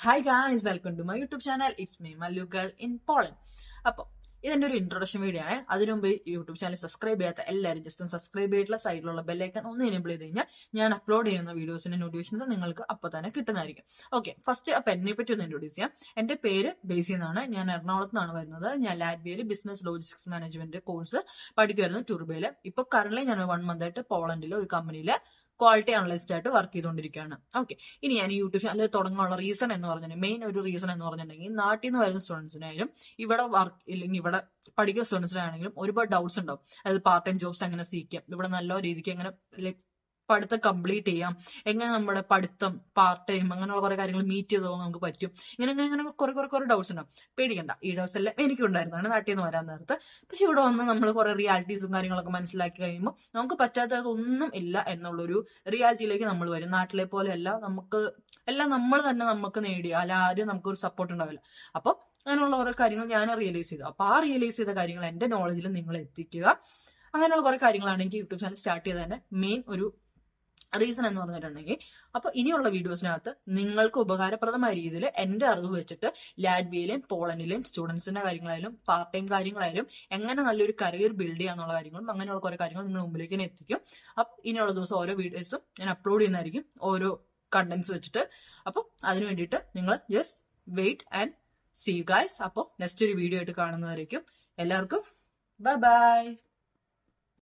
Hi guys, welcome to my YouTube channel. It's me Mallu girl in Poland. അപ്പോൾ ഇതെന്റെ ഒരു introduction video ആണ്. അതിനു മുമ്പ് യൂട്യൂബ് ചാനൽ സബ്സ്ക്രൈബ് ചെയ്യാത്ത എല്ലാവരും ജസ്റ്റ് ഒന്ന് സബ്സ്ക്രൈബ് ചെയ്തിട്ടുള്ള സൈഡിലുള്ള ബെല്ലൈക്കൺ ഒന്ന് എനേബിൾ ചെയ്ത് കഴിഞ്ഞാൽ ഞാൻ അപ്ലോഡ് ചെയ്യുന്ന വീഡിയോസിന്റെ നോട്ടിഫിക്കേഷൻസ് നിങ്ങൾക്ക് അപ്പോൾ തന്നെ കിട്ടുന്നതായിരിക്കും. ഓക്കെ, ഫസ്റ്റ് അപ്പം എന്നെ പറ്റി ഒന്ന് ഇൻട്രോഡ്യൂസ് ചെയ്യാം. എന്റെ പേര് ബേസി എന്നാണ്. ഞാൻ എറണാകുളത്ത് നിന്നാണ് വരുന്നത്. ഞാൻ ലാറ്റ്വിയയിൽ ബിസിനസ് ലോജിസ്റ്റിക്സ് മാനേജ്മെന്റ് കോഴ്സ് പഠിക്കുമായിരുന്നു ടൂർബയിൽ. ഇപ്പോൾ കറന്റ് ഞാൻ 1 month ആയിട്ട് പോളണ്ടിലെ ഒരു കമ്പനിയിൽ ക്വാളിറ്റി അനലിസ്റ്റ് ആയിട്ട് വർക്ക് ചെയ്തുകൊണ്ടിരിക്കുകയാണ്. ഓക്കെ, ഇനി ഞാൻ യൂട്യൂബ് ചാനൽ തുടങ്ങാനുള്ള റീസൺ എന്ന് പറഞ്ഞിട്ടുണ്ടെങ്കിൽ മെയിൻ ഒരു റീസൺ എന്ന് പറഞ്ഞിട്ടുണ്ടെങ്കിൽ നാട്ടിൽ നിന്ന് വരുന്ന സ്റ്റുഡൻസിനായാലും ഇവിടെ വർക്ക് ഇല്ലെങ്കിൽ ഇവിടെ പഠിക്കുന്ന സ്റ്റുഡൻസിനാണെങ്കിലും ഒരുപാട് ഡൗട്ട്സ് ഉണ്ടാവും. അതായത് പാർട്ട് ടൈം ജോബ്സ് എങ്ങനെ സീക്കാം, ഇവിടെ നല്ല രീതിക്ക് എങ്ങനെ ലൈക്ക് പഠിത്തം കംപ്ലീറ്റ് ചെയ്യാം, എങ്ങനെ നമ്മുടെ പഠിത്തം പാർട്ട് ടൈം അങ്ങനെയുള്ള കുറെ കാര്യങ്ങൾ മീറ്റ് ചെയ്ത് പോകാൻ നമുക്ക് പറ്റും. ഇങ്ങനെ കുറെ ഡൗട്ട്സ് ഉണ്ടാവും. പേടിക്കണ്ട, ഈ ഡൗട്ട്സ് എല്ലാം എനിക്കും ഉണ്ടായിരുന്നതാണ് നാട്ടിൽ നിന്ന് വരാൻ നേരത്ത്. പക്ഷെ ഇവിടെ വന്ന് നമ്മൾ കുറെ റിയാലിറ്റീസും കാര്യങ്ങളൊക്കെ മനസ്സിലാക്കി കഴിയുമ്പോൾ നമുക്ക് പറ്റാത്തതൊന്നും ഇല്ല എന്നുള്ളൊരു റിയാലിറ്റിയിലേക്ക് നമ്മൾ വരും. നാട്ടിലെ പോലെ അല്ല, നമുക്ക് എല്ലാം നമ്മൾ തന്നെ നമുക്ക് നേടിയ അല്ല ആരും നമുക്കൊരു സപ്പോർട്ട് ഉണ്ടാവില്ല. അപ്പൊ അങ്ങനെയുള്ള കുറെ കാര്യങ്ങൾ ഞാൻ റിയലൈസ് ചെയ്തു. അപ്പൊ ആ റിയലൈസ് ചെയ്ത കാര്യങ്ങൾ എന്റെ നോളജിൽ നിങ്ങൾ എത്തിക്കുക. അങ്ങനെയുള്ള കുറെ കാര്യങ്ങളാണ് എനിക്ക് യൂട്യൂബ് ചാനൽ സ്റ്റാർട്ട് ചെയ്തതിന്റെ മെയിൻ ഒരു റീസൺ എന്ന് പറഞ്ഞിട്ടുണ്ടെങ്കിൽ, അപ്പൊ ഇനിയുള്ള വീഡിയോസിനകത്ത് നിങ്ങൾക്ക് ഉപകാരപ്രദമായ രീതിയിൽ എന്റെ അറിവ് വെച്ചിട്ട് ലാറ്റ്വിയയിലെയും പോളണ്ടിലെയും സ്റ്റുഡൻസിന്റെ കാര്യങ്ങളായാലും പാർട്ട് ടൈം കാര്യങ്ങളായാലും എങ്ങനെ നല്ലൊരു കരിയർ ബിൽഡ് ചെയ്യാന്നുള്ള കാര്യങ്ങളും അങ്ങനെയുള്ള കുറെ കാര്യങ്ങൾ നിങ്ങൾ മുമ്പിലേക്ക് തന്നെ എത്തിക്കും. അപ്പൊ ഇനിയുള്ള ദിവസം ഓരോ വീഡിയോസും ഞാൻ അപ്ലോഡ് ചെയ്യുന്നതായിരിക്കും, ഓരോ കണ്ടന്റ്സ് വെച്ചിട്ട്. അപ്പൊ അതിന് വേണ്ടിയിട്ട് നിങ്ങൾ just wait and see you guys. അപ്പോൾ നെക്സ്റ്റ് ഒരു വീഡിയോ ആയിട്ട് കാണുന്നതായിരിക്കും. എല്ലാവർക്കും ബൈ ബൈ.